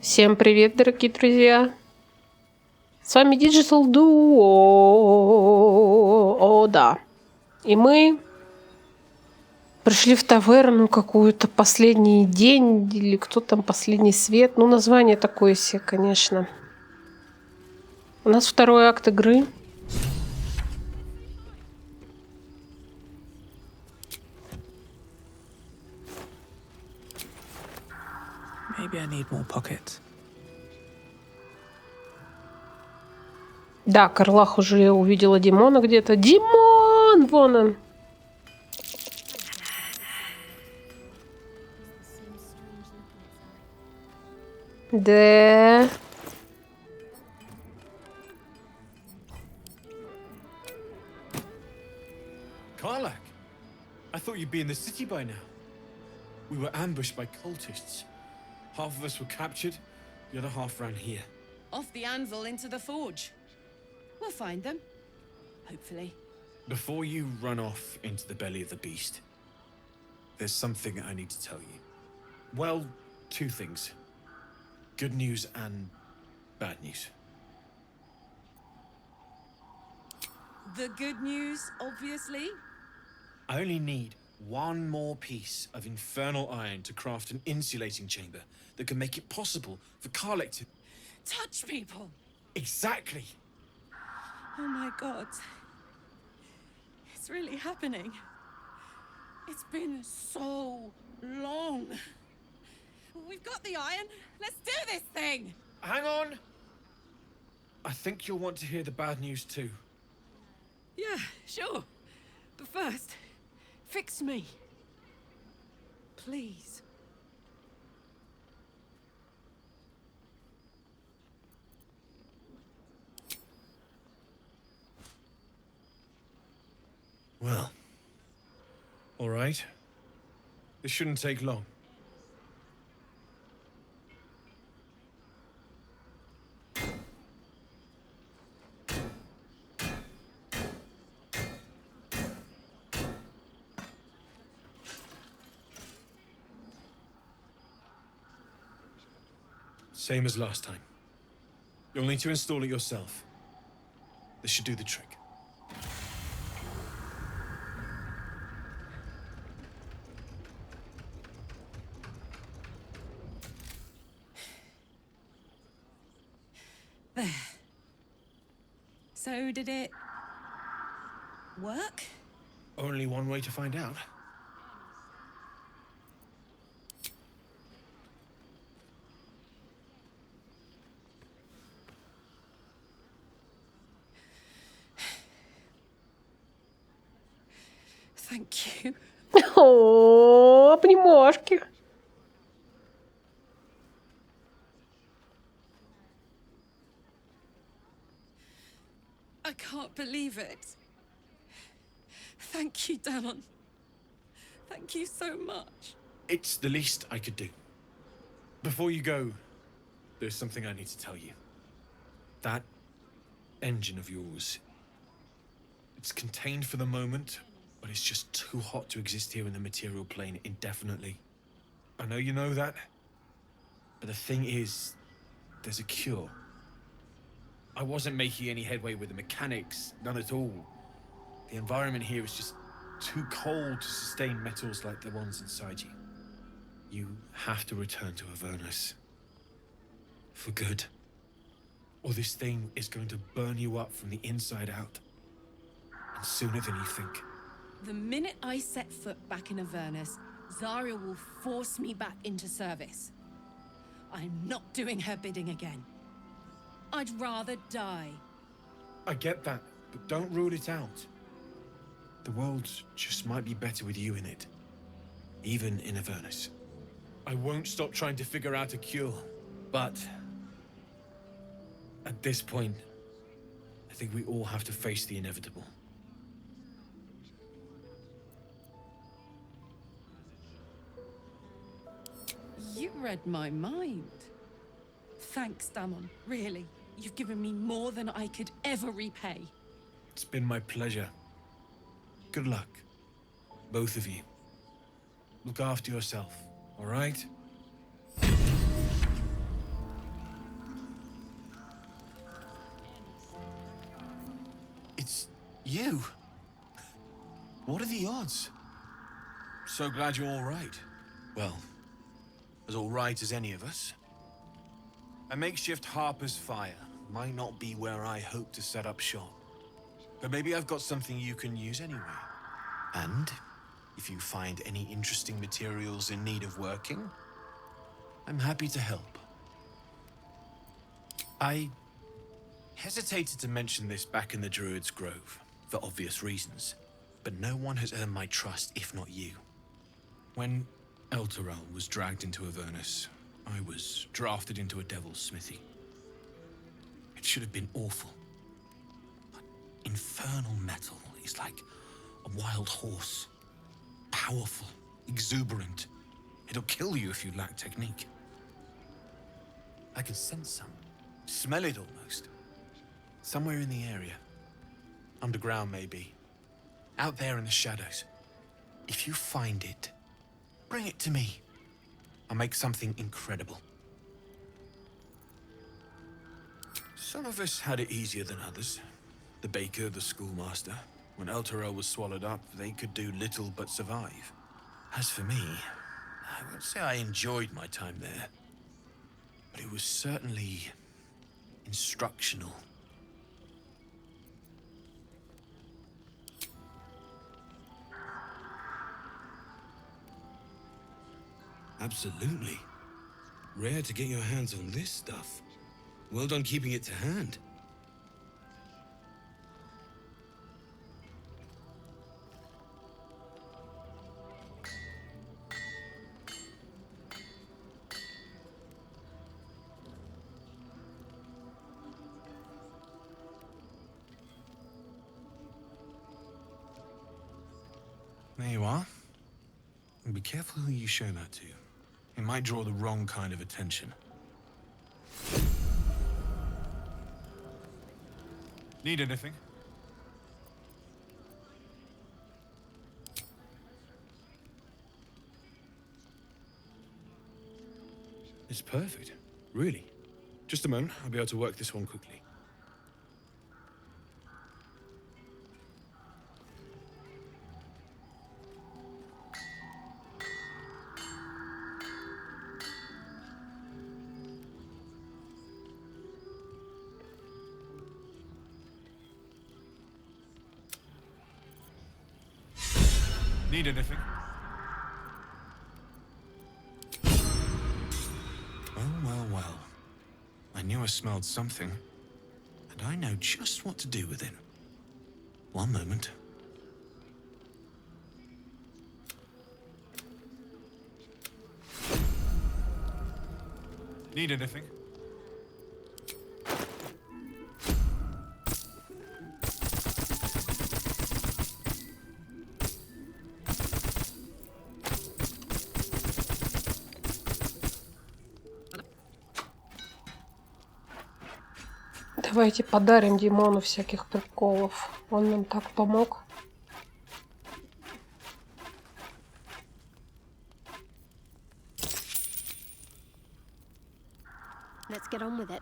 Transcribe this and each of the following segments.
Всем привет, дорогие друзья! С вами Digital Duo. О, да. И мы пришли в таверну какую-то последний день, или кто там, последний свет. Ну, название такое себе, конечно. У нас второй акт игры. Maybe I need more pockets. Да, Карлах уже увидела Димона где-то. Димон! Вон он! Да. Karlach, I thought you'd be in the city by now. We were ambushed by cultists. Half of us were captured, the other half ran here. Off the anvil into the forge. We'll find them. Hopefully. Before you run off into the belly of the beast, there's something I need to tell you. Well, two things. Good news and bad news. The good news, obviously. I only need one more piece of infernal iron to craft an insulating chamber that can make it possible for Karlach to... Touch people! Exactly! Oh my god. It's really happening. It's been so long. We've got the iron. Let's do this thing! Hang on! I think you'll want to hear the bad news too. Yeah, sure. But first, fix me. Please. Well, all right. This shouldn't take long. Same as last time. You'll need to install it yourself. This should do the trick. There. So did it work? Only one way to find out. Thank you. О, обнимашки. I can't believe it. Thank you, Dammon. Thank you so much. It's the least I could do. Before you go, there's something I need to tell you. That engine of yours, it's contained for the moment, but it's just too hot to exist here in the material plane indefinitely. I know you know that, but the thing is, there's a cure. I wasn't making any headway with the mechanics, none at all. The environment here is just too cold to sustain metals like the ones inside you. You have to return to Avernus. For good. Or this thing is going to burn you up from the inside out. And sooner than you think. The minute I set foot back in Avernus, Zarya will force me back into service. I'm not doing her bidding again. I'd rather die. I get that, but don't rule it out. The world just might be better with you in it. Even in Avernus. I won't stop trying to figure out a cure, but... at this point, I think we all have to face the inevitable. You read my mind. Thanks, Dammon. Really. You've given me more than I could ever repay. It's been my pleasure. Good luck. Both of you. Look after yourself, all right? You? What are the odds? So glad you're all right. Well, as all right as any of us. A makeshift Harper's Fire might not be where I hope to set up shop. But maybe I've got something you can use anyway. And if you find any interesting materials in need of working, I'm happy to help. I hesitated to mention this back in the Druid's Grove, for obvious reasons, but no one has earned my trust if not you. When Elturel was dragged into Avernus, I was drafted into a devil's smithy. It should have been awful. But infernal metal is like a wild horse. Powerful, exuberant. It'll kill you if you lack technique. I can sense some. Smell it almost. Somewhere in the area. Underground, maybe. Out there in the shadows. If you find it, bring it to me. I'll make something incredible. Some of us had it easier than others. The baker, the schoolmaster. When Elturel was swallowed up, they could do little but survive. As for me, I won't say I enjoyed my time there. But it was certainly instructional. Absolutely. Rare to get your hands on this stuff. Well done keeping it to hand. There you are. And be careful who you show that to. It might draw the wrong kind of attention. Need anything? It's perfect. Really. Just a moment, I'll be able to work this one quickly. Need anything? Well. I knew I smelled something, and I know just what to do with it. One moment. Need anything? Давайте подарим Димону всяких приколов. Он нам так помог. Let's get on with it.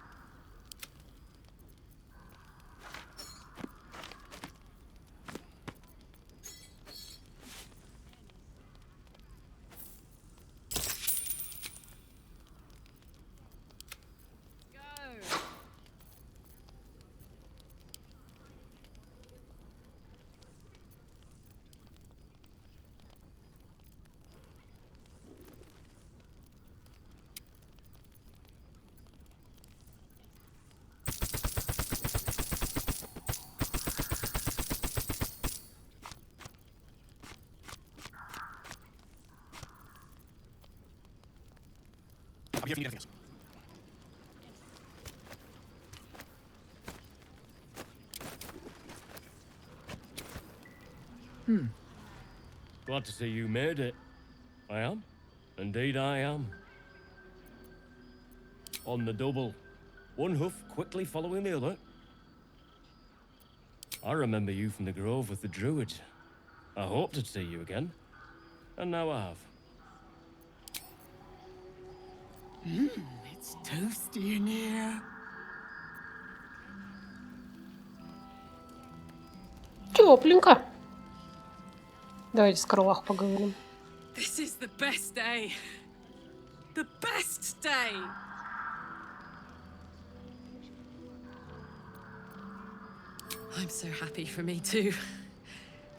If you need anything else. Glad to see you made it. I am. Indeed I am. On the double. One hoof quickly following the other. I remember you from the Grove with the Druids. I hoped to see you again. And now I have. It's toasty in here. Тепленько. Давайте с Карлах поговорим. This is the best day. The best day. I'm so happy for me too.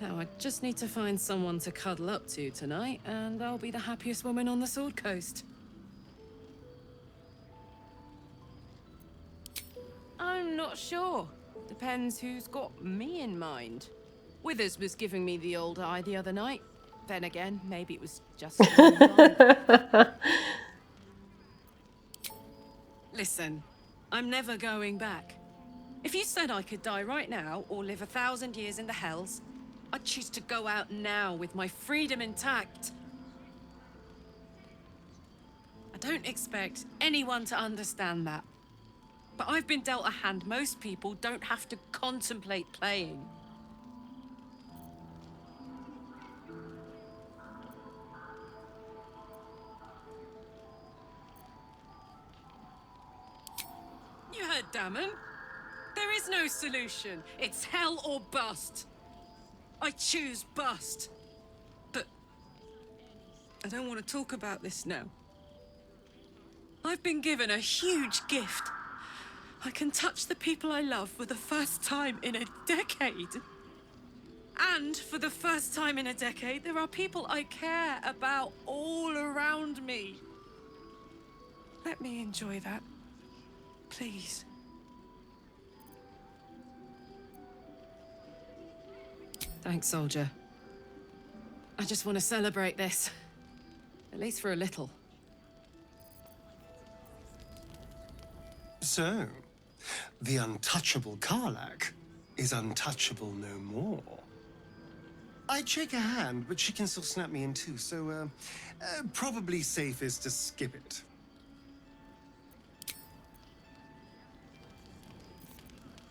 Now I just need to find someone to cuddle up to tonight, and I'll be the happiest woman on the Sword Coast. I'm not sure. Depends who's got me in mind. Withers was giving me the old eye the other night. Then again, maybe it was just a wrong vibe. Listen, I'm never going back. If you said I could die right now or live 1,000 years in the hells, I'd choose to go out now with my freedom intact. I don't expect anyone to understand that. But I've been dealt a hand most people don't have to contemplate playing. You heard Dammon. There is no solution. It's hell or bust. I choose bust. But I don't want to talk about this now. I've been given a huge gift. I can touch the people I love for the first time in a decade. And for the first time in a decade, there are people I care about all around me. Let me enjoy that. Please. Thanks, soldier. I just want to celebrate this. At least for a little. So, the untouchable Karlach is untouchable no more. I'd shake her hand, but she can still snap me in two, so probably safest to skip it.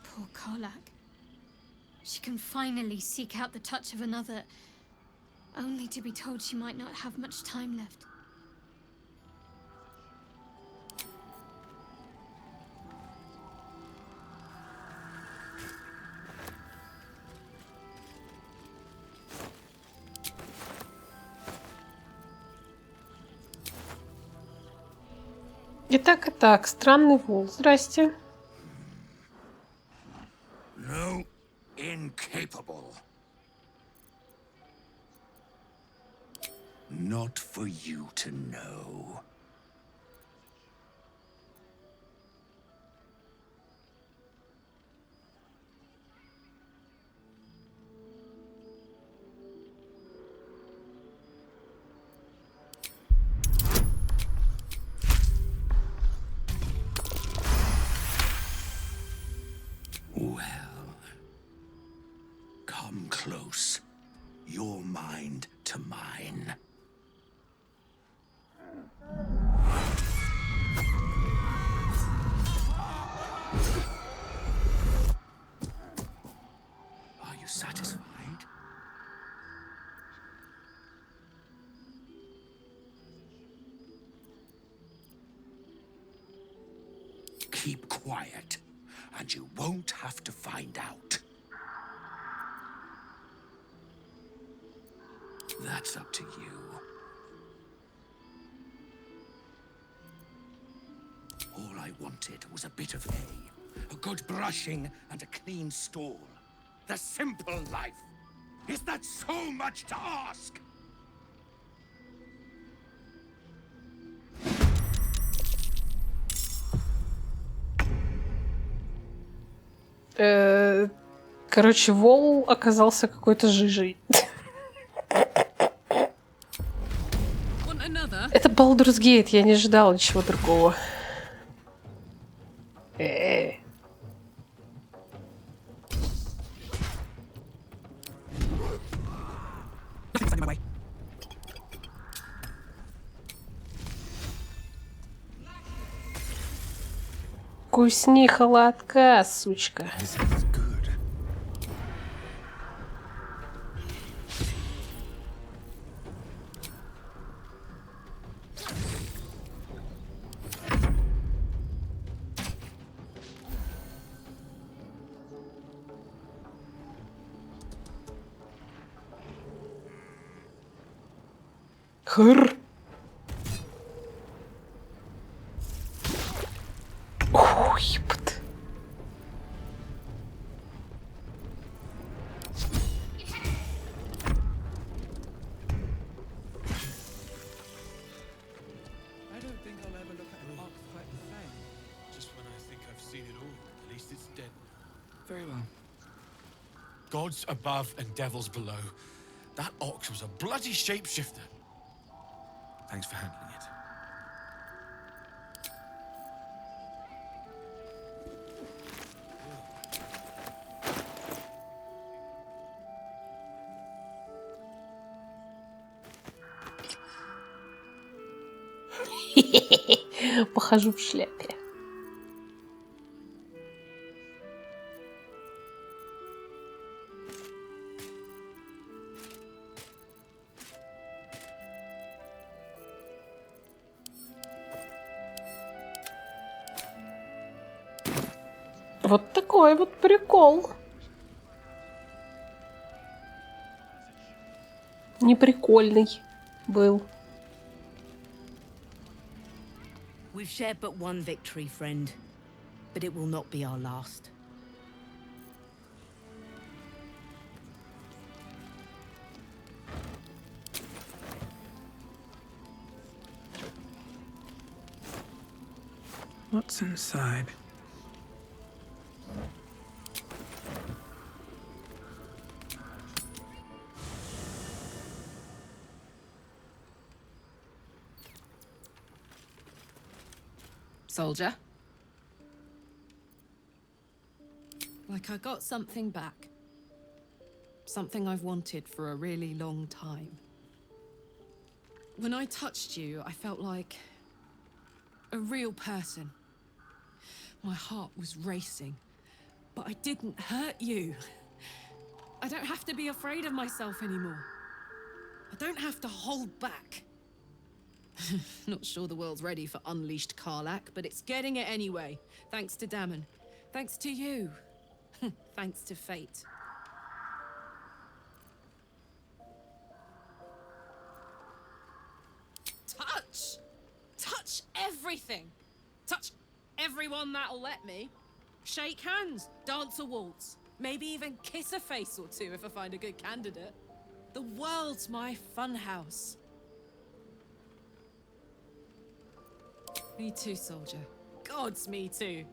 Poor Karlach. She can finally seek out the touch of another, only to be told she might not have much time left. Итак, странный вол. Здрасте. No, incapable. Not for you to know. Well, come close. Your mind to mine. Are you satisfied? Keep quiet, and you won't have to find out. That's up to you. All I wanted was a bit of hay, a good brushing, and a clean stall. The simple life. Is that so much to ask? Короче, вол оказался какой-то жижей. Это Baldur's Gate, я не ожидала ничего другого. Кусни холодка, сучка. Хр. Ой, ебать. I don't think I'll ever look at an arc quite the same. Just when I think I've seen it all, at least it's dead. Very well. Gods above and devils below. That ox was a bloody shapeshifter. Thanks for handling it. Похожу в шляпе. Вот такой вот прикол. Неприкольный был. We've shared but one victory, friend, but it will not be our last. What's inside? Soldier. Like I got something back. Something I've wanted for a really long time. When I touched you, I felt like a real person. My heart was racing, but I didn't hurt you. I don't have to be afraid of myself anymore. I don't have to hold back. Not sure the world's ready for unleashed Karlach, but it's getting it anyway. Thanks to Dammon. Thanks to you. Thanks to fate. Touch! Touch everything! Touch everyone that'll let me. Shake hands, dance a waltz, maybe even kiss a face or two if I find a good candidate. The world's my funhouse. Me too, soldier. Gods, me too.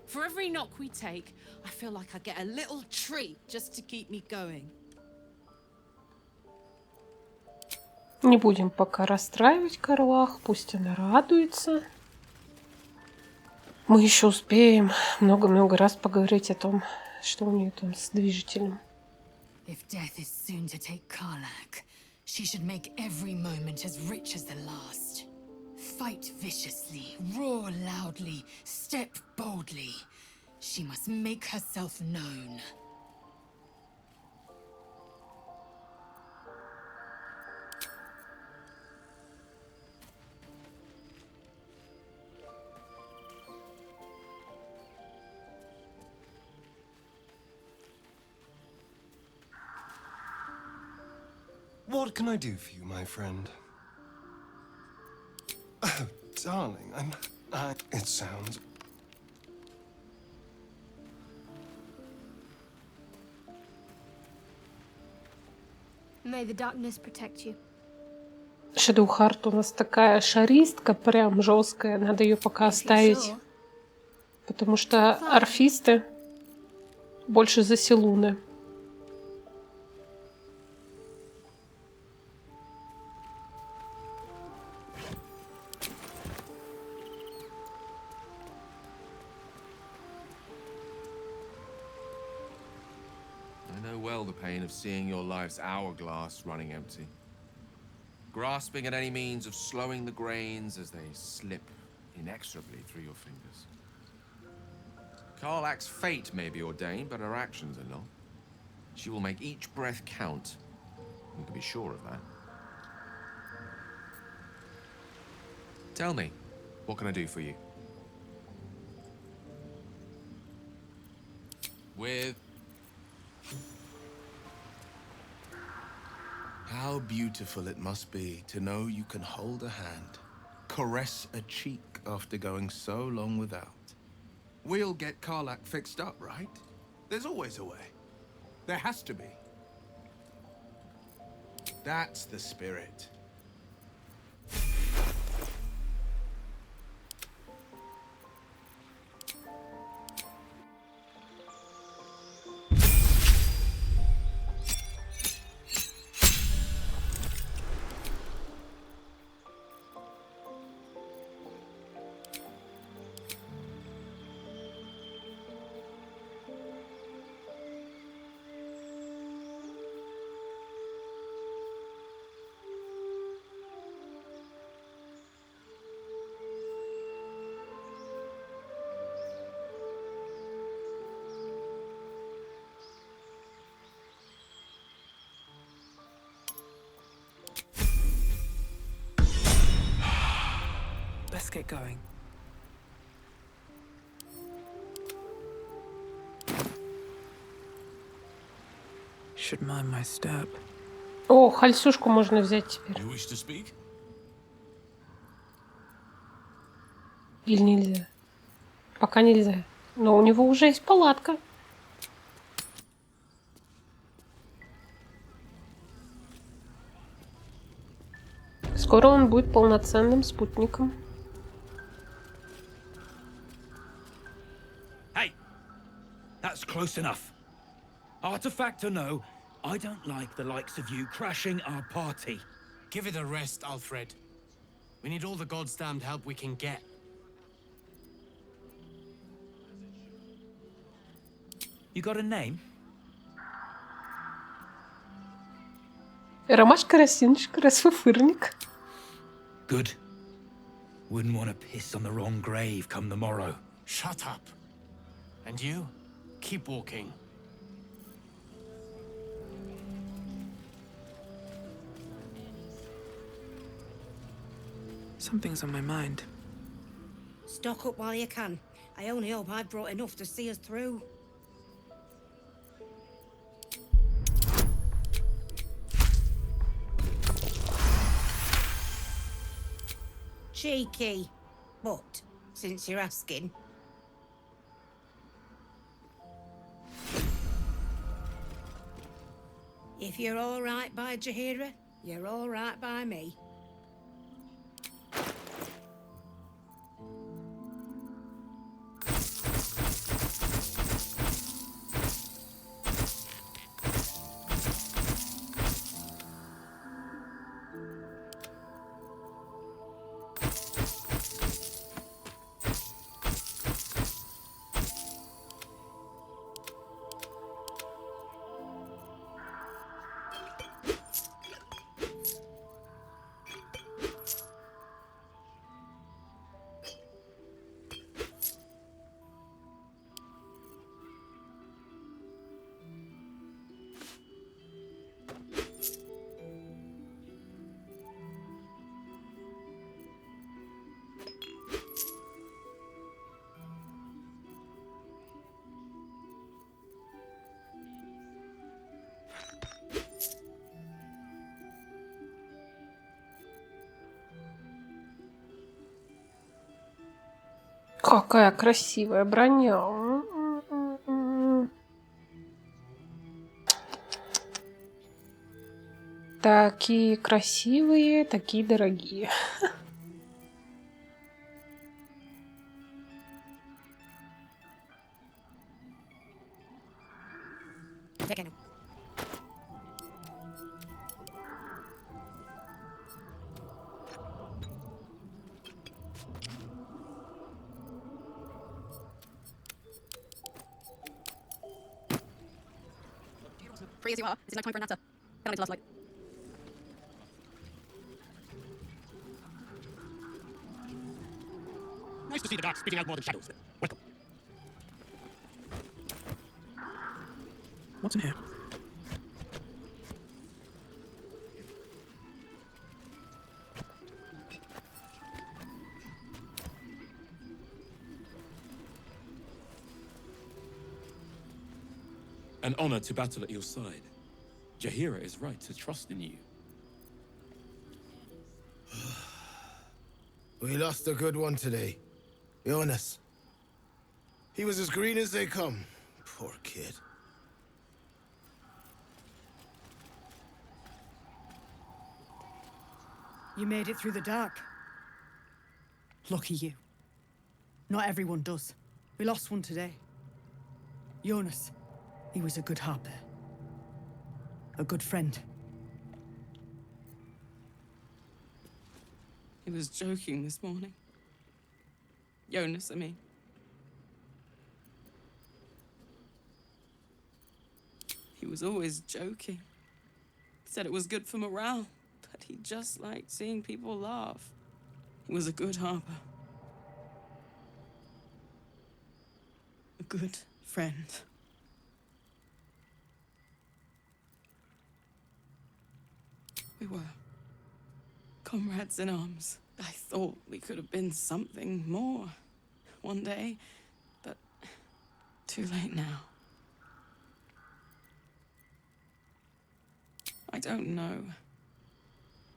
For every knock we take, I feel like I get a little treat just to keep me going. Не будем пока расстраивать Карлах, пусть она радуется. Мы еще успеем много-много раз поговорить о том, что у нее там с движителем. If death is soon to take Karlach, she should make every moment as rich as the last. Fight viciously, roar loudly, step boldly. She must make herself known. What can I do for you, my friend? Oh, darling, it sounds... May the darkness protect you. Shadow Heart у нас такая шаристка, прям жесткая. Надо ее пока оставить. Потому что орфисты больше за Селуны. The pain of seeing your life's hourglass running empty. Grasping at any means of slowing the grains as they slip inexorably through your fingers. Karlach's fate may be ordained, but her actions are not. She will make each breath count. You can be sure of that. Tell me, what can I do for you? How beautiful it must be to know you can hold a hand, caress a cheek after going so long without. We'll get Karlach fixed up, right? There's always a way. There has to be. That's the spirit. Let's get going. Should mind my step. О, хальсушку можно взять теперь. You wish to speak? Или нельзя? Пока нельзя. Но у него уже есть палатка. Скоро он будет полноценным спутником. Hey! That's close enough. Artifact or no, I don't like the likes of you crashing our party. Give it a rest, Alfred. We need all the goddamned help we can get. You got a name? Ромашка, росиночка, расфуфырник. Good. Wouldn't want to piss on the wrong grave come the morrow. Shut up. And you? Keep walking. Something's on my mind. Stock up while you can. I only hope I've brought enough to see us through. Cheeky. But, since you're asking. If you're all right by ДЖАХЕЙРА, you're all right by me. Какая красивая броня. Такие красивые, такие дорогие. Free as you are, it's no time for a natter. Can't wait to last light. Nice to see the dark spitting out more than shadows. Welcome. What's in here? An honor to battle at your side. ДЖАХЕЙРА is right to trust in you. We lost a good one today. Jonas. He was as green as they come. Poor kid. You made it through the dark. Lucky you. Not everyone does. We lost one today. Jonas. He was a good harper. A good friend. He was joking this morning. Jonas, I mean. He was always joking. Said it was good for morale, but he just liked seeing people laugh. He was a good harper. A good friend. We were comrades in arms. I thought we could have been something more one day, but too late now. I don't know,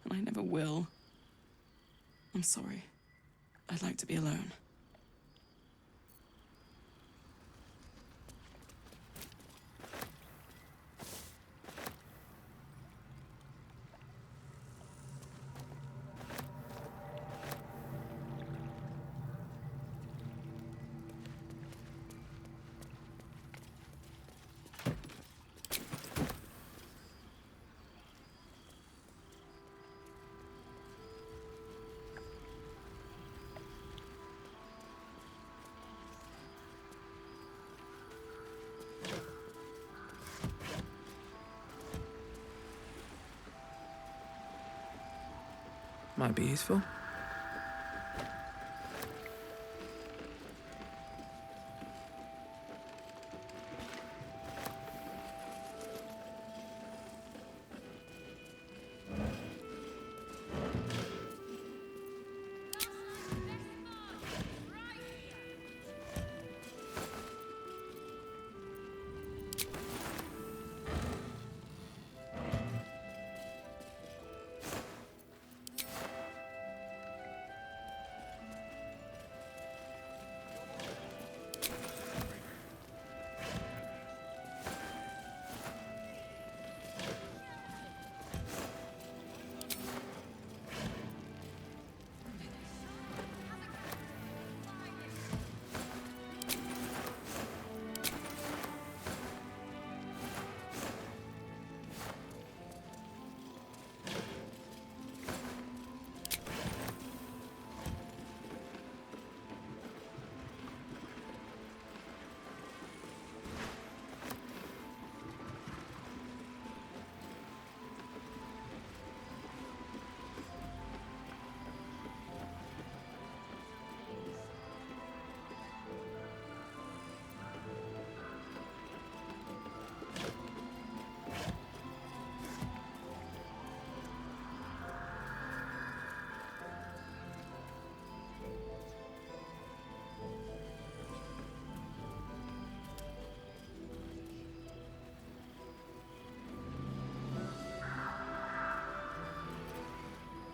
and I never will. I'm sorry. I'd like to be alone. Might be useful.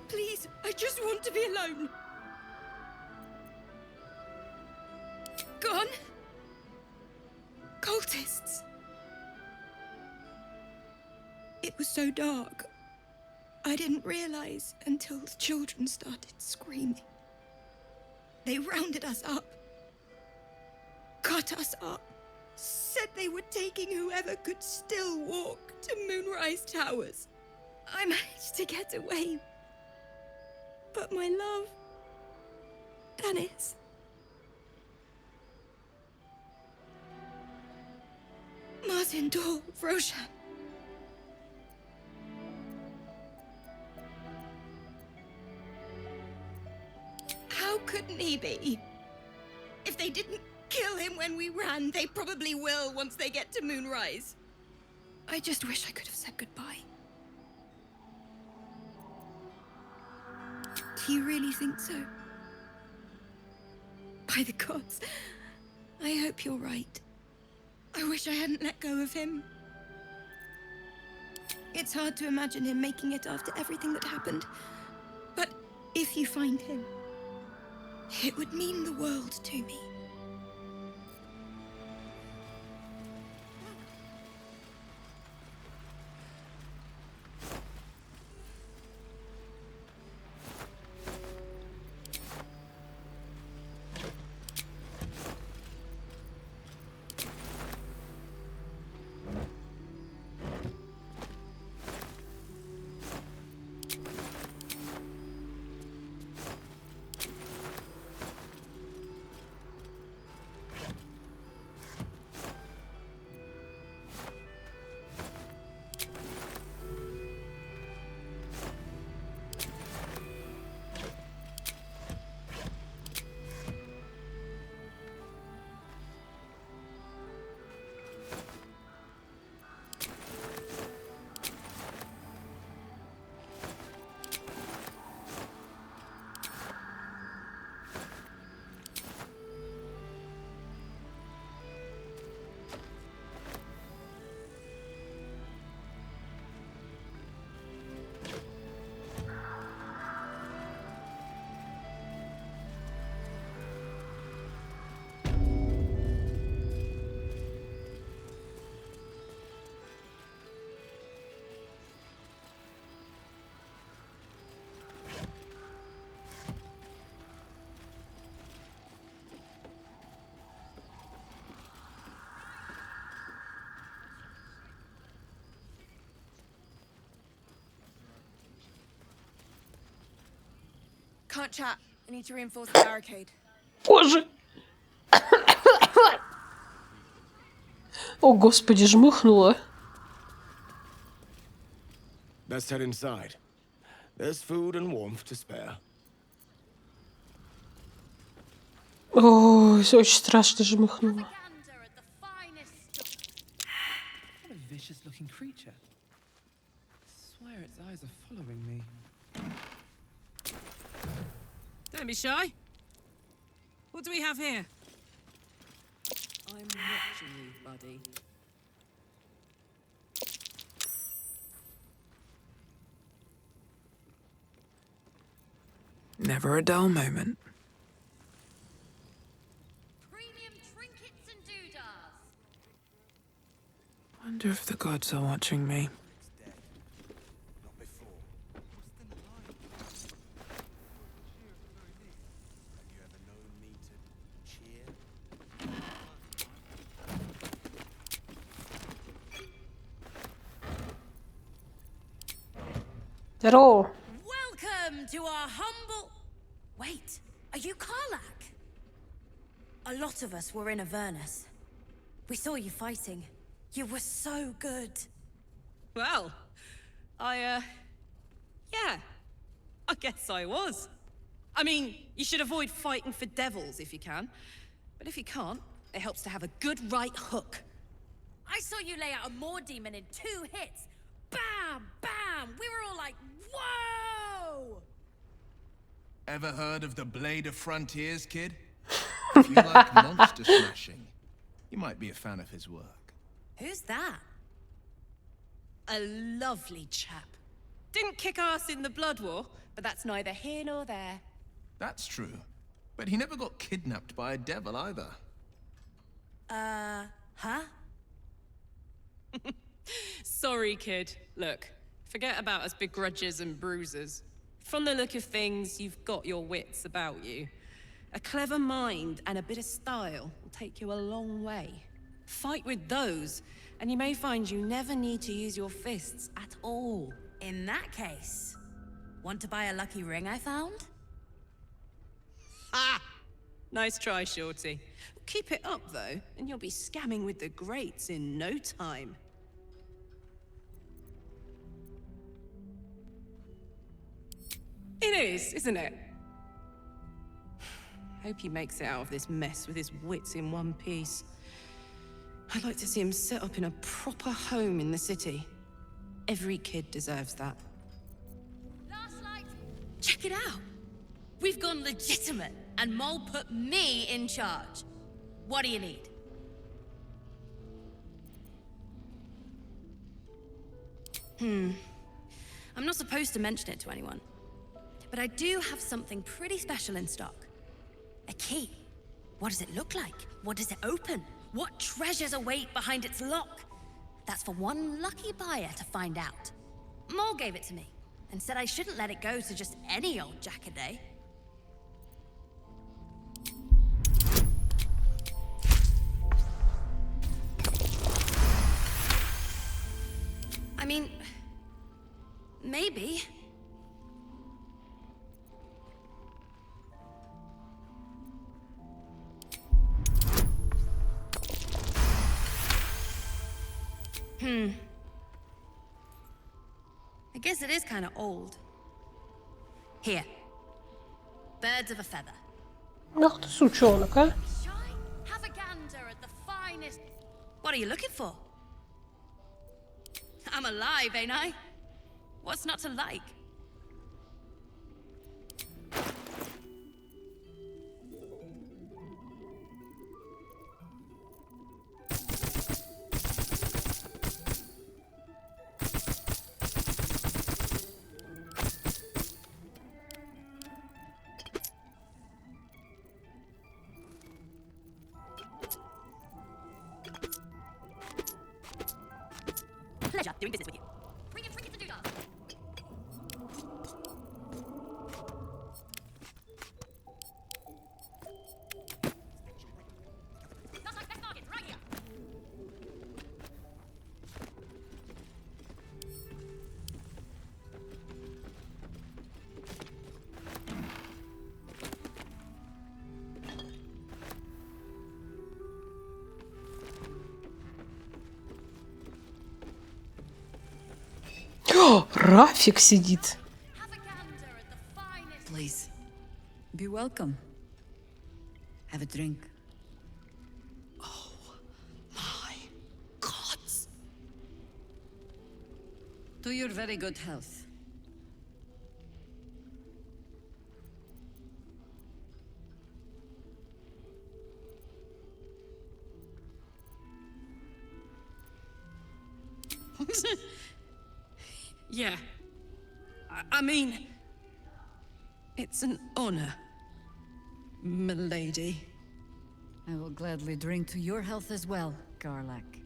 Please, I just want to be alone. Gone? Cultists. It was so dark. I didn't realize until the children started screaming. They rounded us up. Cut us up. Said they were taking whoever could still walk to Moonrise Towers. I managed to get away. But my love, Dennis. Martin Dor, Roshan. How couldn't he be? If they didn't kill him when we ran, they probably will once they get to Moonrise. I just wish I could have said goodbye. Do you really think so? By the gods, I hope you're right. I wish I hadn't let go of him. It's hard to imagine him making it after everything that happened. But if you find him, It would mean the world to me. Can't chat. I need to reinforce the barricade. Боже! О, господи, жмыхнула. Let's head inside. There's food and warmth to spare. Ой, очень страшно жмыхнула. What a vicious-looking creature. I swear its eyes are following me. Don't be shy. What do we have here? I'm watching you, buddy. Never a dull moment. Premium trinkets and doodahs. Wonder if the gods are watching me. Здорово. Welcome to our humble... Wait, are you Karlach? A lot of us were in Avernus. We saw you fighting. You were so good. Well, yeah, I guess I was. I mean, you should avoid fighting for devils if you can. But if you can't, it helps to have a good right hook. I saw you lay out a Moor demon in 2 hits. Bam! Bam! We were all like, whoa! Ever heard of the Blade of Frontiers, kid? If you like monster smashing, you might be a fan of his work. Who's that? A lovely chap. Didn't kick ass in the Blood War, but that's neither here nor there. That's true. But he never got kidnapped by a devil either. Huh? Sorry, kid. Look, forget about us begrudgers and bruisers. From the look of things, you've got your wits about you. A clever mind and a bit of style will take you a long way. Fight with those, and you may find you never need to use your fists at all. In that case, want to buy a lucky ring I found? Ha! Nice try, Shorty. Keep it up, though, and you'll be scamming with the greats in no time. It is, isn't it? Hope he makes it out of this mess with his wits in one piece. I'd like to see him set up in a proper home in the city. Every kid deserves that. Last light. Check it out. We've gone legitimate, and Mole put me in charge. What do you need? I'm not supposed to mention it to anyone, but I do have something pretty special in stock. A key. What does it look like? What does it open? What treasures await behind its lock? That's for one lucky buyer to find out. Mole gave it to me and said I shouldn't let it go to just any old Jackaday. I mean, maybe. I guess it is kind of old. Here. Birds of a feather. Ах ты, сучонок, а? Have a gander at the finest. What are you looking for? I'm alive, ain't I? What's not to like? Pleasure doing business with you. Bring it to do that. That's like best market, right here. О, Рафик сидит. Please, be welcome. Have a drink. Oh, my gods. To your very good health. Yeah. I mean, it's an honor, milady. I will gladly drink to your health as well, Garlack.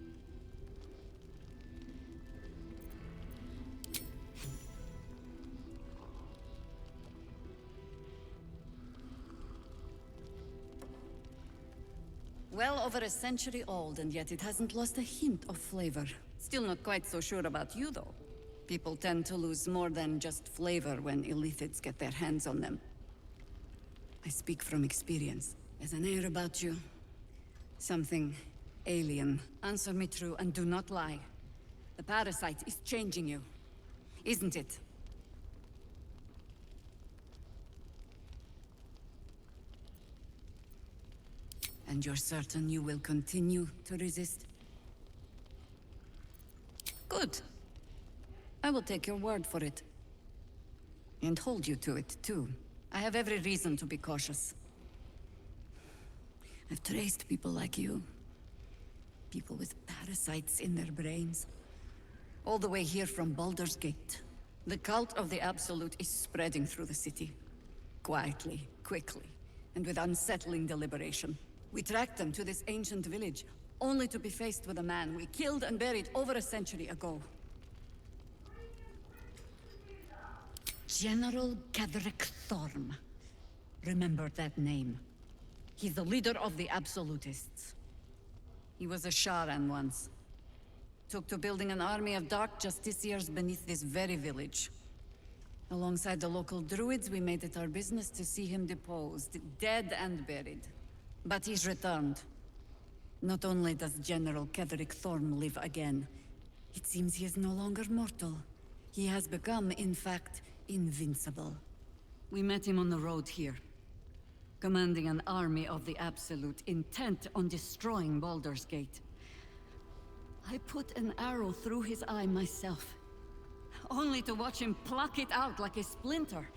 Well over a century old, and yet it hasn't lost a hint of flavor. Still not quite so sure about you, though. People tend to lose more than just flavor when illithids get their hands on them. I speak from experience. There's an air about you. Something alien. Answer me true and do not lie. The parasite is changing you, isn't it? And you're certain you will continue to resist? Good. I will take your word for it. And hold you to it, too. I have every reason to be cautious. I've traced people like you. People with parasites in their brains. All the way here from Baldur's Gate. The cult of the Absolute is spreading through the city. Quietly, quickly, and with unsettling deliberation. We tracked them to this ancient village, only to be faced with a man we killed and buried over a century ago. General Ketheric Thorm. Remember that name. He's the leader of the Absolutists. He was a Sharan once. Took to building an army of dark justiciars beneath this very village. Alongside the local druids, we made it our business to see him deposed, dead and buried. But he's returned. Not only does General Ketheric Thorm live again, it seems he is no longer mortal. He has become, in fact, invincible. We met him on the road here, commanding an army of the Absolute, intent on destroying Baldur's Gate. I put an arrow through his eye myself, only to watch him pluck it out like a splinter.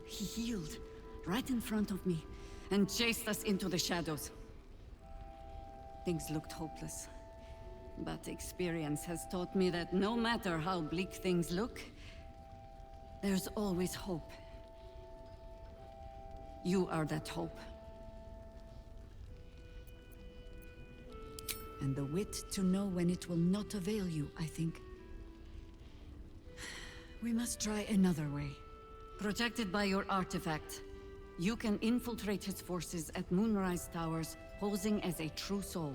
He healed right in front of me and chased us into the shadows. Things looked hopeless, but experience has taught me that no matter how bleak things look, there's always hope. You are that hope. And the wit to know when it will not avail you, I think. We must try another way. Protected by your artifact, you can infiltrate his forces at Moonrise Towers, posing as a true soul.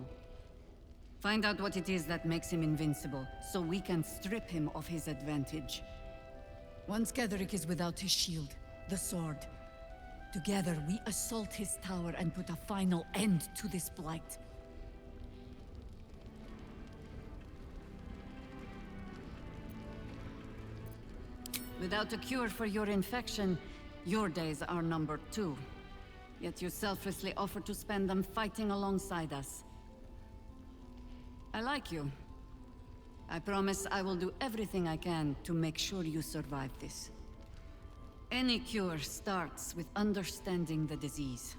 Find out what it is that makes him invincible, so we can strip him of his advantage. Once Getherick is without his shield, the sword, together we assault his tower and put a final end to this blight. Without a cure for your infection, your days are numbered too. Yet you selflessly offer to spend them fighting alongside us. I like you. I promise I will do everything I can to make sure you survive this. Any cure starts with understanding the disease.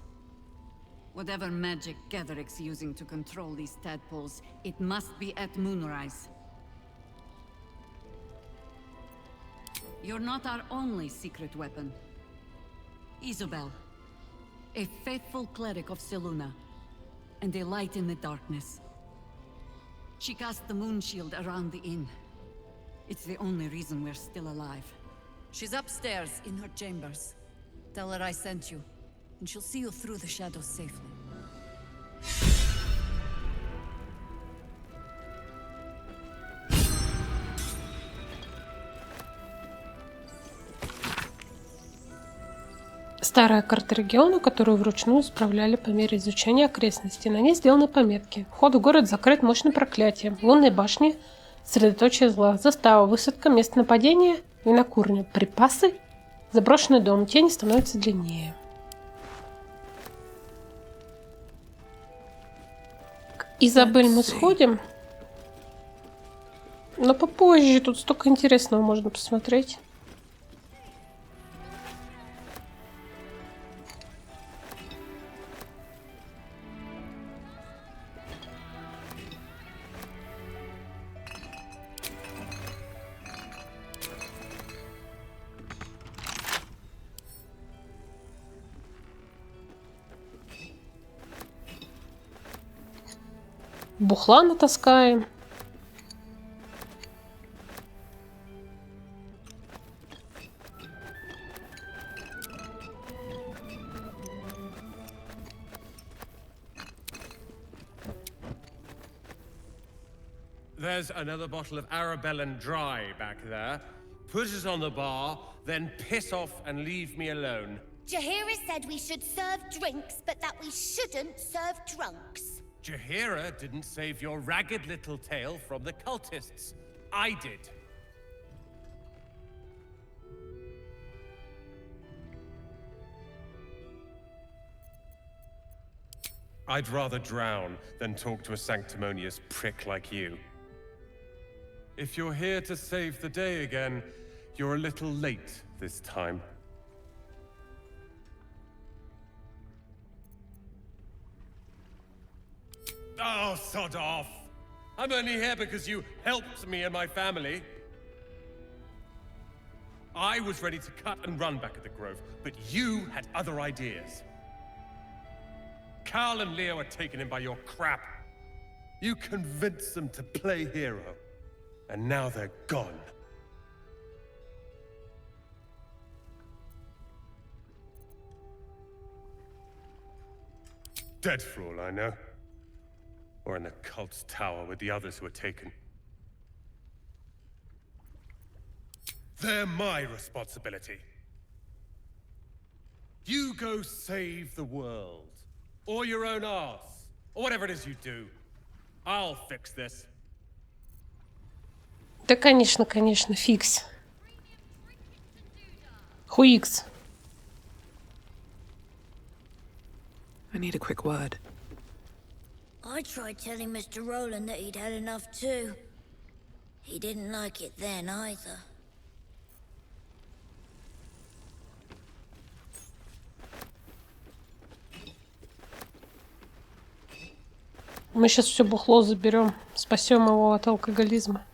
Whatever magic Getherick's using to control these tadpoles, it must be at Moonrise. You're not our only secret weapon. Isobel, a faithful cleric of Selûne, and a light in the darkness. She cast the moon shield around the inn. It's the only reason we're still alive. She's upstairs in her chambers. Tell her I sent you, and she'll see you through the shadows safely. Старая карта региона, которую вручную исправляли по мере изучения окрестностей. На ней сделаны пометки. Вход в город закрыт мощным проклятием. Лунные башни, средоточие зла, застава, высадка, место нападения, винокурня, припасы, заброшенный дом. Тени становятся длиннее. К Изабель мы сходим. Но попозже. Тут столько интересного можно посмотреть. Бухла натаскаем. There's another bottle of Arabellan Dry back there. Put it on the bar, then piss off and leave me alone. ДЖАХЕЙРА said we should serve drinks, but that we shouldn't serve drunks. ДЖАХЕЙРА didn't save your ragged little tail from the cultists. I did. I'd rather drown than talk to a sanctimonious prick like you. If you're here to save the day again, you're a little late this time. Oh, sod off! I'm only here because you helped me and my family. I was ready to cut and run back at the Grove, but you had other ideas. Carl and Leo are taken in by your crap. You convinced them to play hero, and now they're gone. Dead for all I know. Or in the cult's tower with the others who were taken. They're my responsibility. You go save the world. Or your own arse. Or whatever it is you do. I'll fix this. Да, конечно, конечно, фикс. Хуикс. I need a quick word. I tried telling Mr. Rowland that he'd had enough too. He didn't like it then either. Мы сейчас все бухло заберем, спасем его от алкоголизма.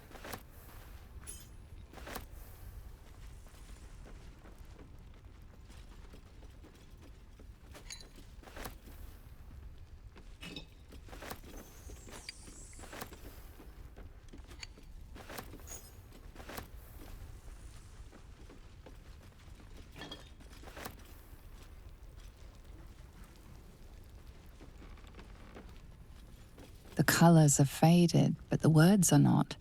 The colors are faded, but the words are not.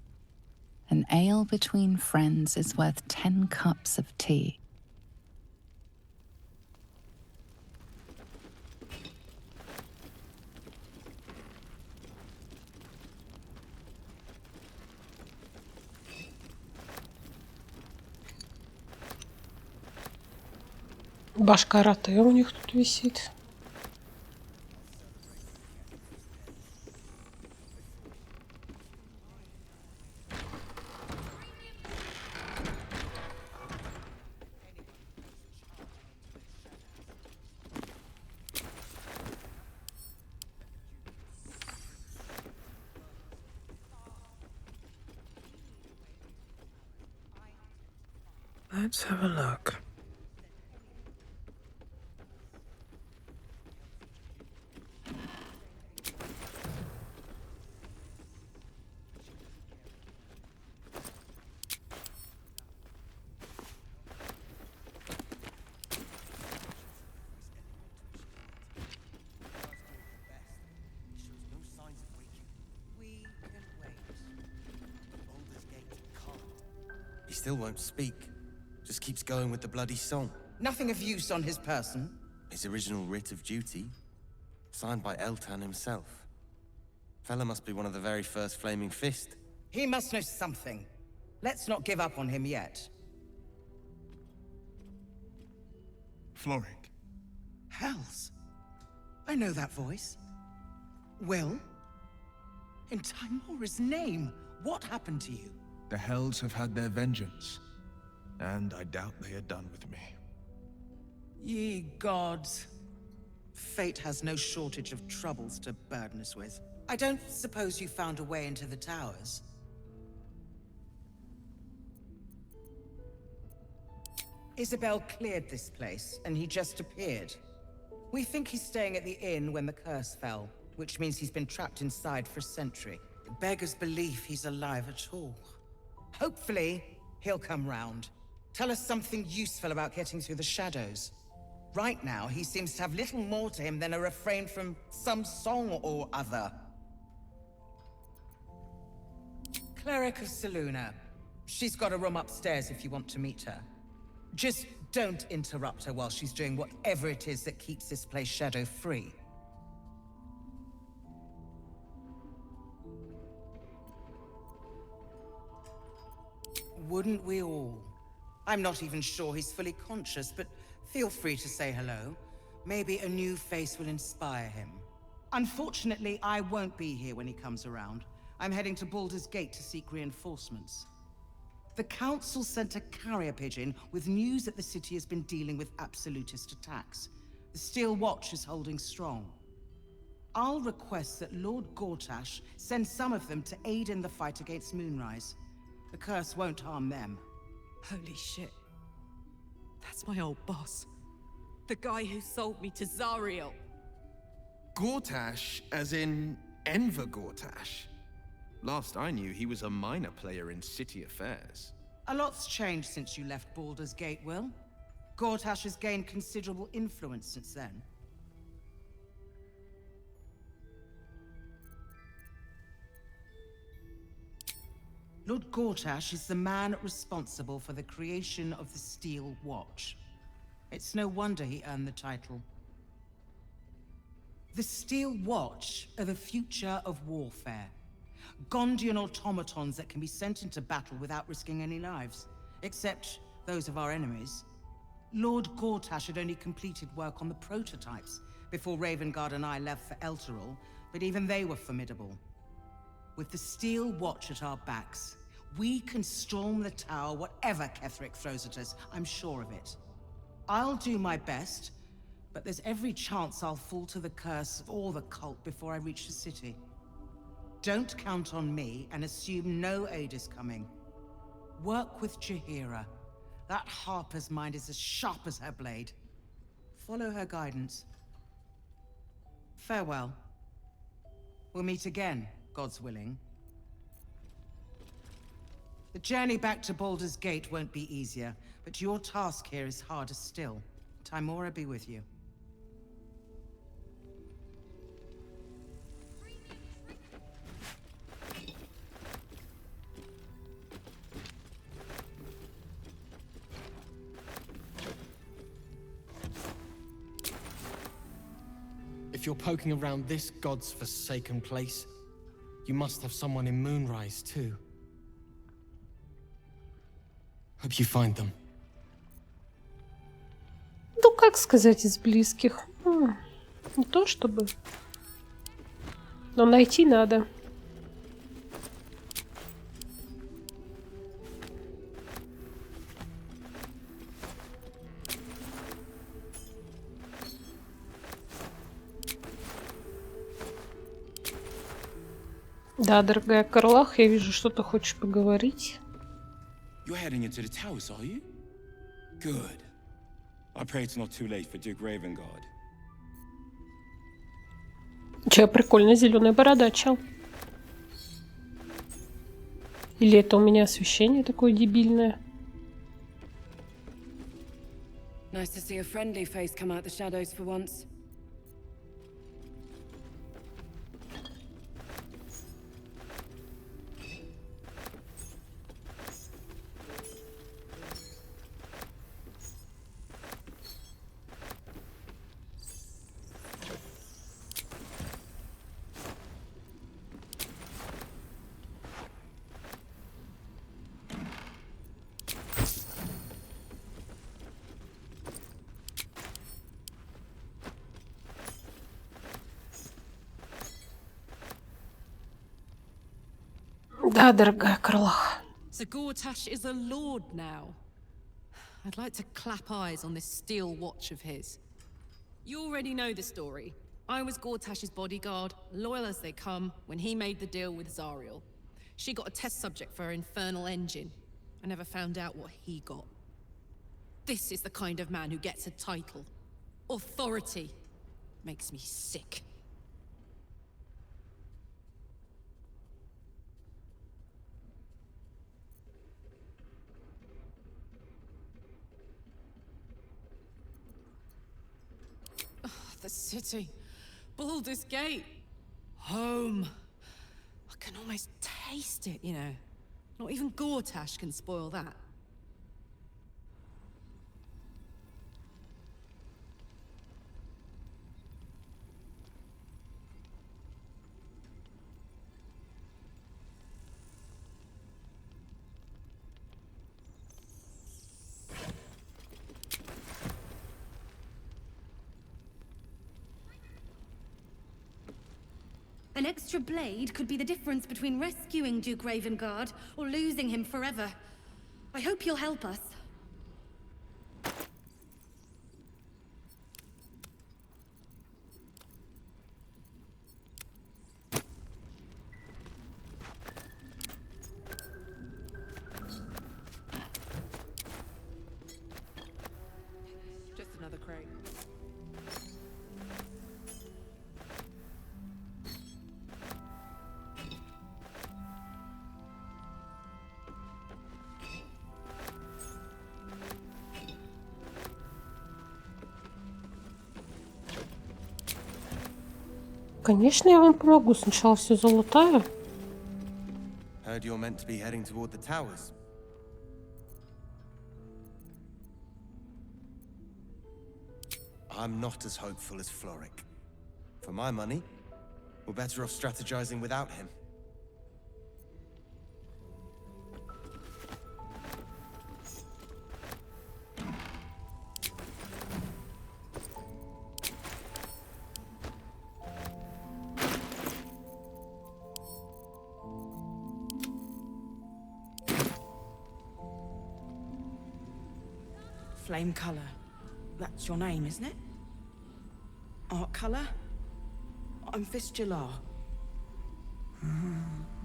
An ale between friends is worth 10 cups of tea. Башка роты у них тут висит. Let's have a look. He still won't speak. Just keeps going with the bloody song. Nothing of use on his person? His original writ of duty, signed by Eltan himself. Fella must be one of the very first Flaming Fist. He must know something. Let's not give up on him yet. Floric. Hells. I know that voice. Will? In Timora's name, what happened to you? The Hells have had their vengeance, and I doubt they are done with me. Ye gods. Fate has no shortage of troubles to burden us with. I don't suppose you found a way into the towers? Isabel cleared this place, and he just appeared. We think he's staying at the inn when the curse fell, which means he's been trapped inside for a century. It beggars belief he's alive at all. Hopefully, he'll come round. Tell us something useful about getting through the shadows. Right now, he seems to have little more to him than a refrain from some song or other. Cleric of Selûne. She's got a room upstairs if you want to meet her. Just don't interrupt her while she's doing whatever it is that keeps this place shadow-free. Wouldn't we all? I'm not even sure he's fully conscious, but feel free to say hello. Maybe a new face will inspire him. Unfortunately, I won't be here when he comes around. I'm heading to Baldur's Gate to seek reinforcements. The Council sent a carrier pigeon with news that the city has been dealing with absolutist attacks. The Steel Watch is holding strong. I'll request that Lord Gortash send some of them to aid in the fight against Moonrise. The curse won't harm them. Holy shit. That's my old boss. The guy who sold me to Zariel. Gortash, as in Enver Gortash. Last I knew, he was a minor player in city affairs. A lot's changed since you left Baldur's Gate, Will. Gortash has gained considerable influence since then. Lord Gortash is the man responsible for the creation of the Steel Watch. It's no wonder he earned the title. The Steel Watch are the future of warfare. Gondian automatons that can be sent into battle without risking any lives, except those of our enemies. Lord Gortash had only completed work on the prototypes before Ravengard and I left for Elturel, but even they were formidable. With the Steel Watch at our backs, we can storm the tower whatever Ketheric throws at us, I'm sure of it. I'll do my best, but there's every chance I'll fall to the curse or the cult before I reach the city. Don't count on me and assume no aid is coming. Work with ДЖАХЕЙРА. That harper's mind is as sharp as her blade. Follow her guidance. Farewell. We'll meet again, God's willing. The journey back to Baldur's Gate won't be easier, but your task here is harder still. Tymora be with you. If you're poking around this god's forsaken place, you must have someone in Moonrise too. Hope you find them. Ну, как сказать, из близких. Не то чтобы. Но найти надо. Да, дорогая Карлах, я вижу, что ты хочешь поговорить. You're heading into the towers, are you? Good. I pray it's not too late for Duke Ravengard. Че, прикольно, зеленая борода, чел. Или это у меня освещение такое дебильное? Nice to see a friendly face come out the shadows for once. Да, дорогая Карлах. So Gortash is a lord now. I'd like to clap eyes on this steel watch of his. You already know the story. I was Gortash's bodyguard, loyal as they come, when he made the deal with Zariel. She got a test subject for her infernal engine. I never found out what he got. This is the kind of man who gets a title. Authority. Makes me sick. The city. Baldur's Gate. Home. I can almost taste it, you know. Not even Gortash can spoil that. An extra blade could be the difference between rescuing Duke Ravengard or losing him forever. I hope you'll help us. Just another crate. Конечно, я вам помогу. Сначала все золотая. Heard you're meant to be heading toward the towers. I'm not as hopeful as Floric. For my money, we're better off strategizing without him. Flame colour. That's your name, isn't it? Art colour? I'm Fistular.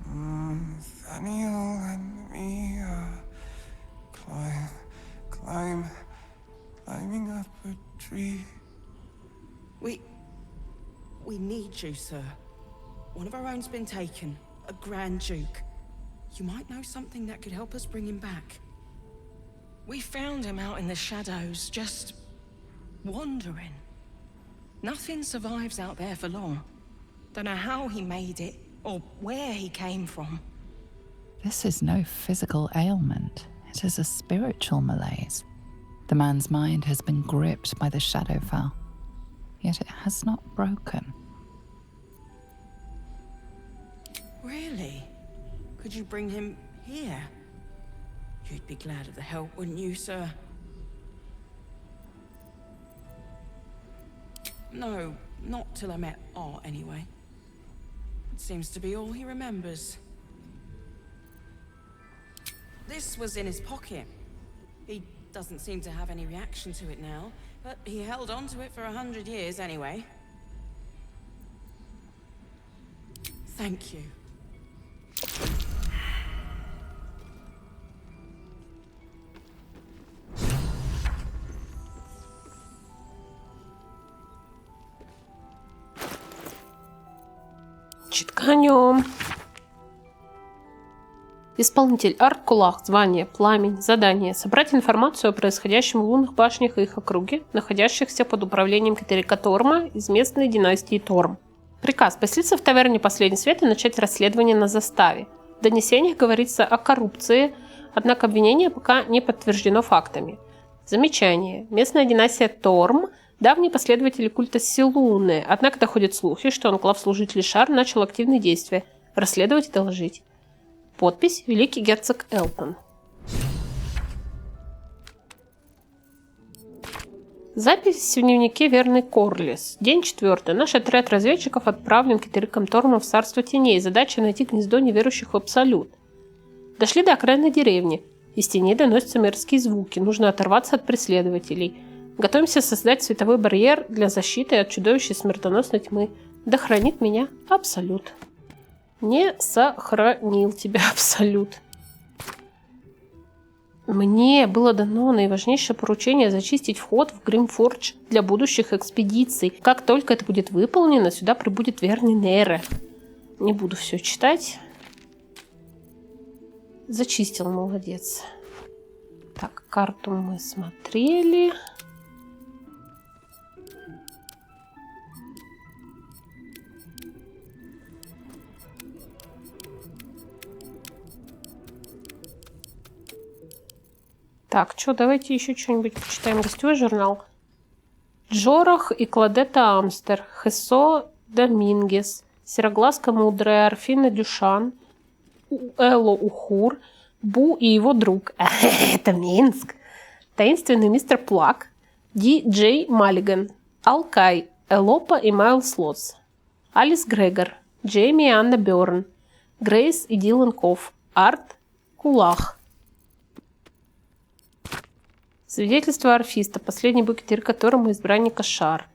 Nathaniel and me climbing up a tree. We need you, sir. One of our own's been taken, a Grand Duke. You might know something that could help us bring him back. We found him out in the shadows, just wandering. Nothing survives out there for long. Don't know how he made it, or where he came from. This is no physical ailment. It is a spiritual malaise. The man's mind has been gripped by the Shadowfell. yet it has not broken. Really? Could you bring him here? You'd be glad of the help, wouldn't you, sir? No, not till I met Art, anyway. It seems to be all he remembers. This was in his pocket. He doesn't seem to have any reaction to it now, but he held on to it for 100 years anyway. Thank you. Читканем. Исполнитель Арт Кулах. Звание Пламень. Задание: собрать информацию о происходящем в лунных башнях и их округе, находящихся под управлением Кетерика Торма из местной династии Торм. Приказ: поселиться в таверне «Последний свет» и начать расследование на заставе. В донесениях говорится о коррупции, однако обвинение пока не подтверждено фактами. Замечание: местная династия Торм – давние последователи культа Силуны, однако доходят слухи, что анклав-служитель Шар начал активные действия – расследовать и доложить. Подпись: Великий герцог Элтон. Запись в дневнике верный Корлис. День 4. Наш отряд разведчиков отправлен Кетериком Тормом в царство теней. Задача — найти гнездо неверующих в Абсолют. Дошли до окраины деревни. Из теней доносятся мерзкие звуки. Нужно оторваться от преследователей. Готовимся создать световой барьер для защиты от чудовища смертоносной тьмы. Да хранит меня Абсолют. Не сохранил тебя Абсолют. Мне было дано наиважнейшее поручение зачистить вход в Гримфордж для будущих экспедиций. Как только это будет выполнено, сюда прибудет верный Нере. Не буду все читать. Зачистил, молодец. Так, карту мы смотрели. Так, что, давайте еще что-нибудь почитаем. Гостевой журнал. Джорах и Кладета Амстер, Хесо Домингес, Сероглазка Мудрая, Арфина Дюшан, Эло Ухур, Бу и его друг. Это Минск. Таинственный мистер Плак, Ди Джей Маллиган, Алкай, Элопа и Майлз Лотс, Алис Грегор, Джейми и Анна Бёрн, Грейс и Дилан Кофф, Арт Кулах. Свидетельство орфиста. Последний бой Кетерика Торма, избранника Шар.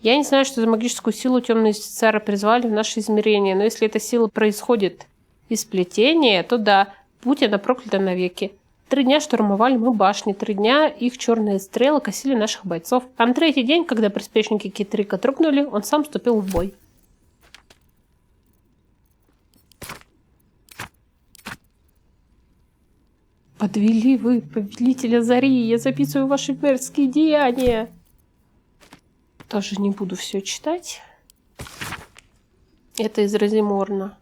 Я не знаю, что за магическую силу темные цары призвали в наше измерение, но если эта сила происходит из сплетения, то да, будь она проклята навеки. 3 дня штурмовали мы башни, 3 дня их черные стрелы косили наших бойцов. А на 3-й день, когда приспешники Кетерика трогнули, он сам вступил в бой. Подвели вы, повелителя Зари, я записываю ваши мерзкие деяния. Тоже не буду все читать. Это из Разиморна.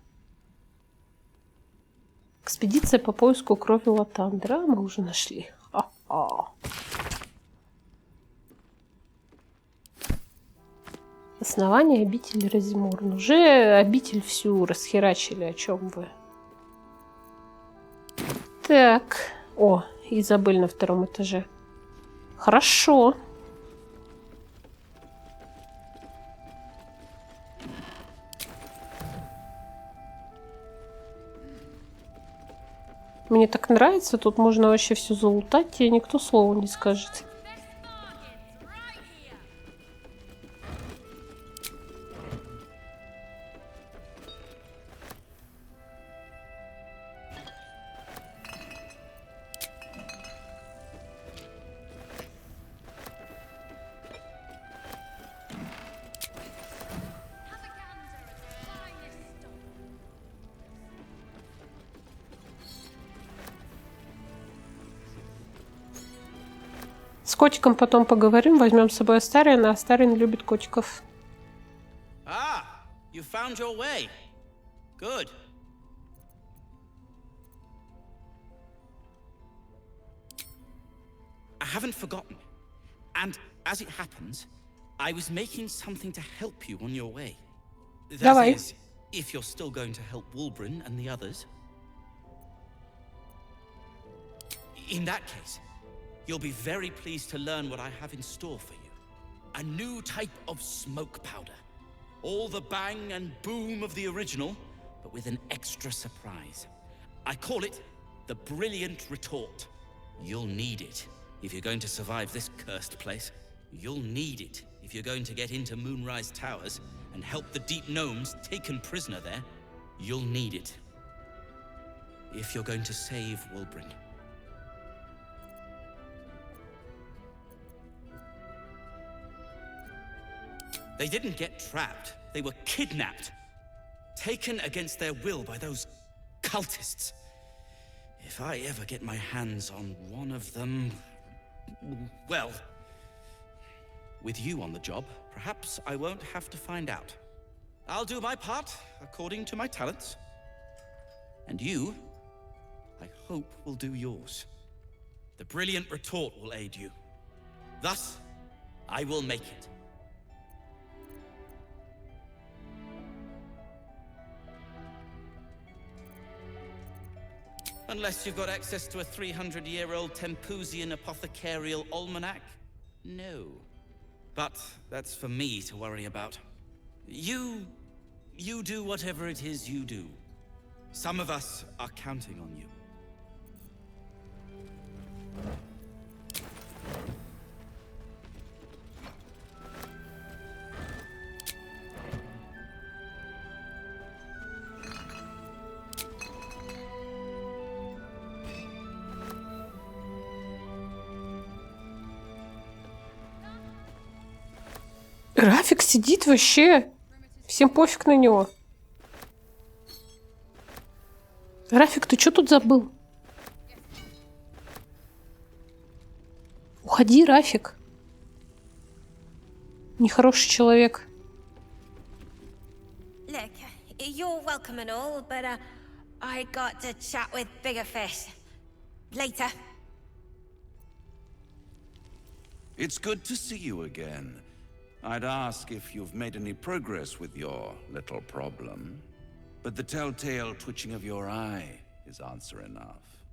Экспедиция по поиску крови Латандра. Мы уже нашли. Ха-ха. Основание обители Разиморн. Уже обитель всю расхерачили. О чем вы? Так. О, Изабель на 2-м этаже. Хорошо. Мне так нравится. Тут можно вообще все залутать, и никто слова не скажет. С котиком потом поговорим, возьмем с собой Астариана. Астариан любит котиков. Ah, you found your way. Good. I haven't forgotten. And as it happens, I was making something to help you on your way. Давай. That is, if you're still going to help Wulbren and the others. In that case, you'll be very pleased to learn what I have in store for you. A new type of smoke powder. All the bang and boom of the original, but with an extra surprise. I call it the Brilliant Retort. You'll need it if you're going to survive this cursed place. You'll need it if you're going to get into Moonrise Towers and help the Deep Gnomes taken prisoner there. You'll need it if you're going to save Wulbren. They didn't get trapped. They were kidnapped. Taken against their will by those cultists. If I ever get my hands on one of them... well... with you on the job, perhaps I won't have to find out. I'll do my part, according to my talents. And you, I hope, will do yours. The Brilliant Retort will aid you. Thus, I will make it. Unless you've got access to a 300-year-old Tempusian apothecarial almanac? No. But that's for me to worry about. You do whatever it is you do. Some of us are counting on you. График сидит вообще. Всем пофиг на него. График, ты что тут забыл? Уходи, Рафик. Нехороший человек. Look, you're welcome and all, but I got to chat with bigger fish. Later. It's good to see you again. I'd ask if you've made any progress with your little problem, but the telltale twitching of your eye is answer enough.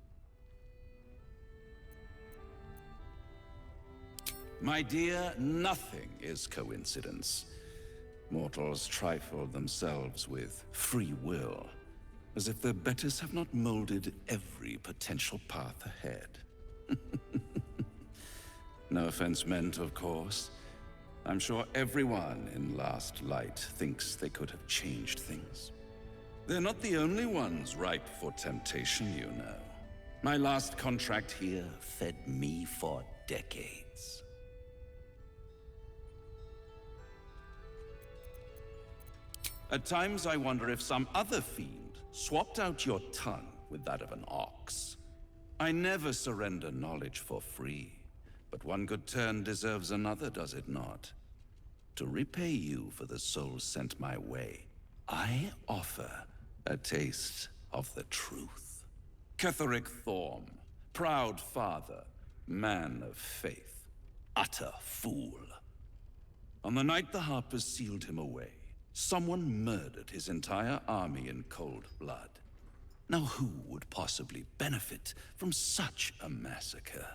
My dear, nothing is coincidence. Mortals trifle themselves with free will, as if their betters have not molded every potential path ahead. No offense meant, of course. I'm sure everyone in Last Light thinks they could have changed things. They're not the only ones ripe for temptation, you know. My last contract here fed me for decades. At times I wonder if some other fiend swapped out your tongue with that of an ox. I never surrender knowledge for free. But one good turn deserves another, does it not? To repay you for the souls sent my way, I offer a taste of the truth. Ketheric Thorm, proud father, man of faith, utter fool. On the night the Harpers sealed him away, someone murdered his entire army in cold blood. Now who would possibly benefit from such a massacre?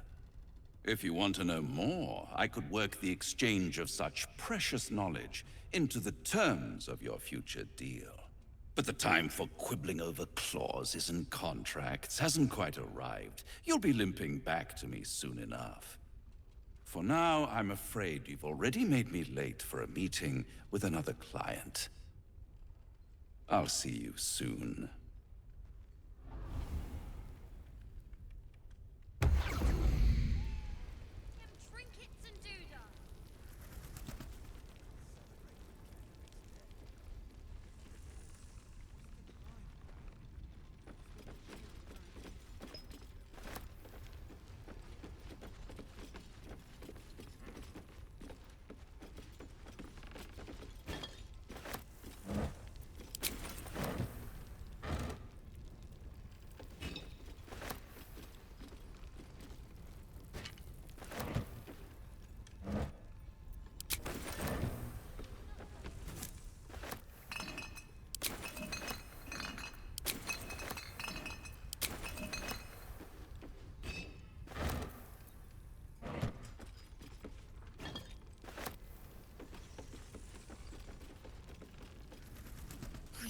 If you want to know more, I could work the exchange of such precious knowledge into the terms of your future deal. But the time for quibbling over clauses and contracts hasn't quite arrived. You'll be limping back to me soon enough. For now, I'm afraid you've already made me late for a meeting with another client. I'll see you soon.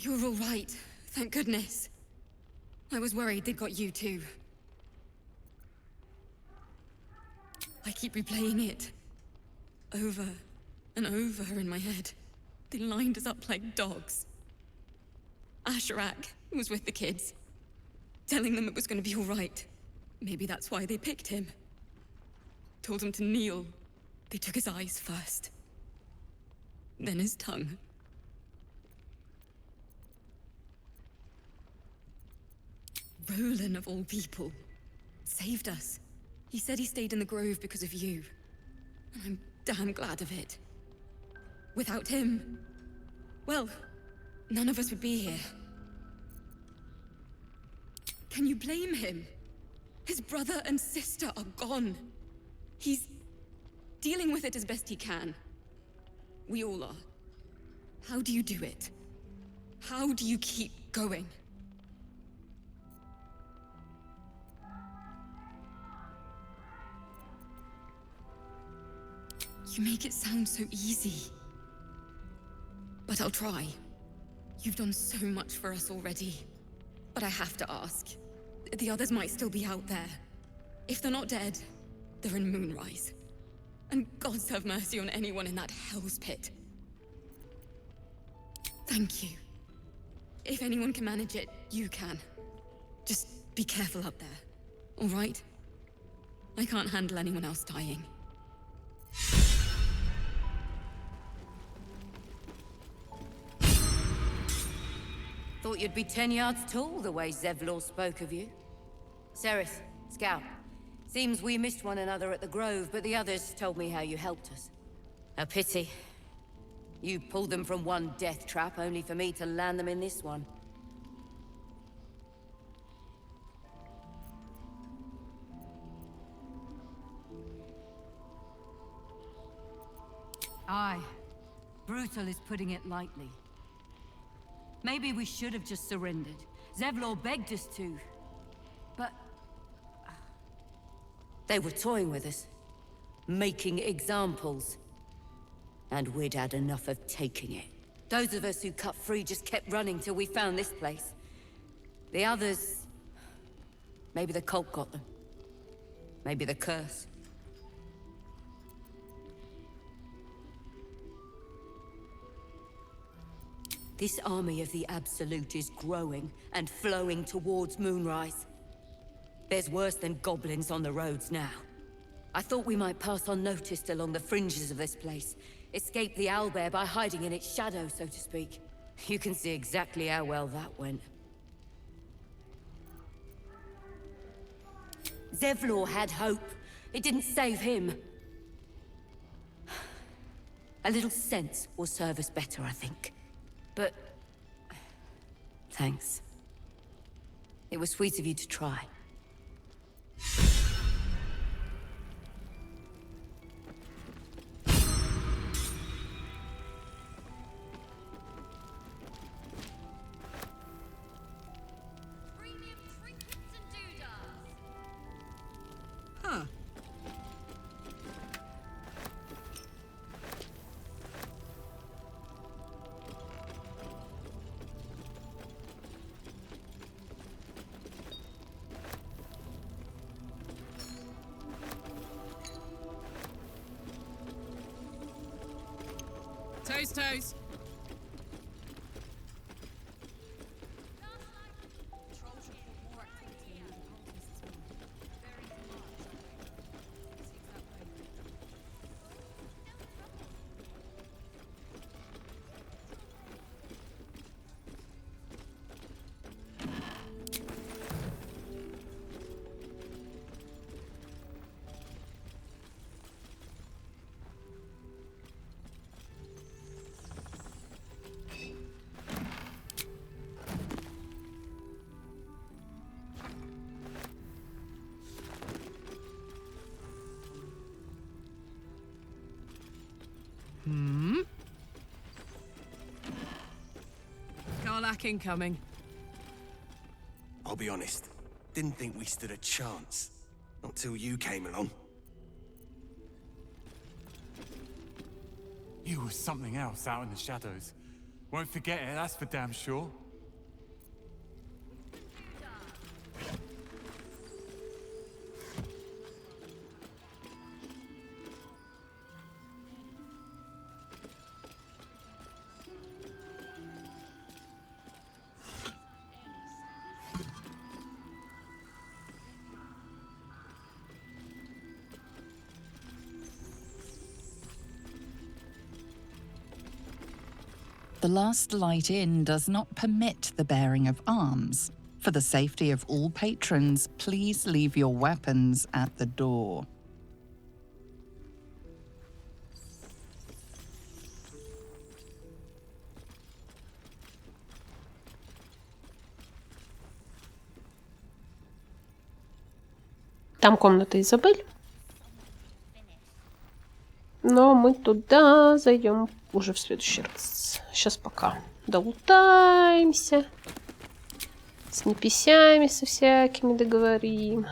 You're all right, thank goodness. I was worried they'd got you too. I keep replaying it. Over and over in my head. They lined us up like dogs. Asherak was with the kids, telling them it was going to be all right. Maybe that's why they picked him. Told him to kneel. They took his eyes first. Then his tongue. Roland, of all people, saved us. He said he stayed in the grove because of you. And I'm damn glad of it. Without him, well, none of us would be here. Can you blame him? His brother and sister are gone. He's dealing with it as best he can. We all are. How do you do it? How do you keep going? You make it sound so easy. But I'll try. You've done so much for us already. But I have to ask. The others might still be out there. If they're not dead, they're in Moonrise. And gods have mercy on anyone in that hell's pit. Thank you. If anyone can manage it, you can. Just be careful out there, all right? I can't handle anyone else dying. Thought you'd be 10 yards tall the way Zevlor spoke of you. Sereth, Scout. Seems we missed one another at the Grove, but the others told me how you helped us. A pity. You pulled them from one death trap, only for me to land them in this one. Aye. Brutal is putting it lightly. Maybe we should have just surrendered. Zevlor begged us to. But... They were toying with us. Making examples. And we'd had enough of taking it. Those of us who cut free just kept running till we found this place. The others... Maybe the cult got them. Maybe the curse. This army of the Absolute is growing and flowing towards Moonrise. There's worse than goblins on the roads now. I thought we might pass unnoticed along the fringes of this place. Escape the owlbear by hiding in its shadow, so to speak. You can see exactly how well that went. Zevlor had hope. It didn't save him. A little sense will serve us better, I think. But... thanks. It was sweet of you to try. Huh. Toast, toast. Karlach incoming. I'll be honest. Didn't think we stood a chance. Not till you came along. You were something else out in the shadows. Won't forget it, that's for damn sure. The last light in does not permit the bearing of arms. For the safety of all patrons, please leave your weapons at the door. Там комната Изабель. Но мы туда зайдем уже в следующий раз. Сейчас пока долутаемся. С неписями со всякими договорим.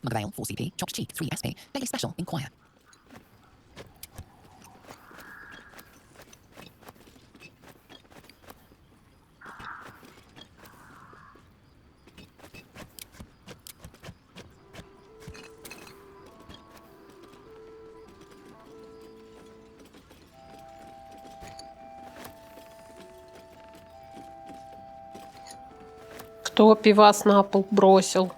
McVale, 4CP, chopped cheek, 3SP, daily special, inquire. Кто пивас на пол бросил?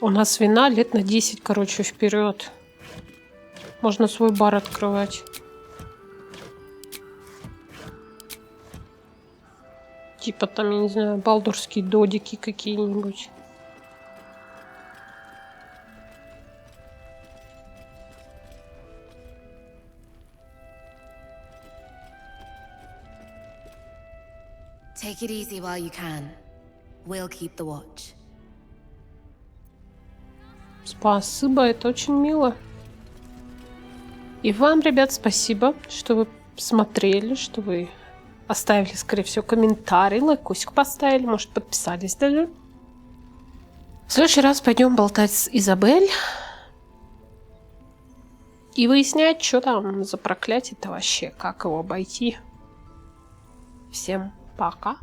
У нас вина лет на 10, короче, вперед. Можно свой бар открывать. Типа там, я не знаю, балдурские додики какие-нибудь. Take it easy while you can. We'll keep the watch. Спасибо, это очень мило. И вам, ребят, спасибо, что вы смотрели, что вы оставили, скорее всего, комментарий, лайкосик поставили, может, подписались даже. В следующий раз пойдем болтать с Изабель и выяснять, что там за проклятие-то вообще, как его обойти. Всем пока.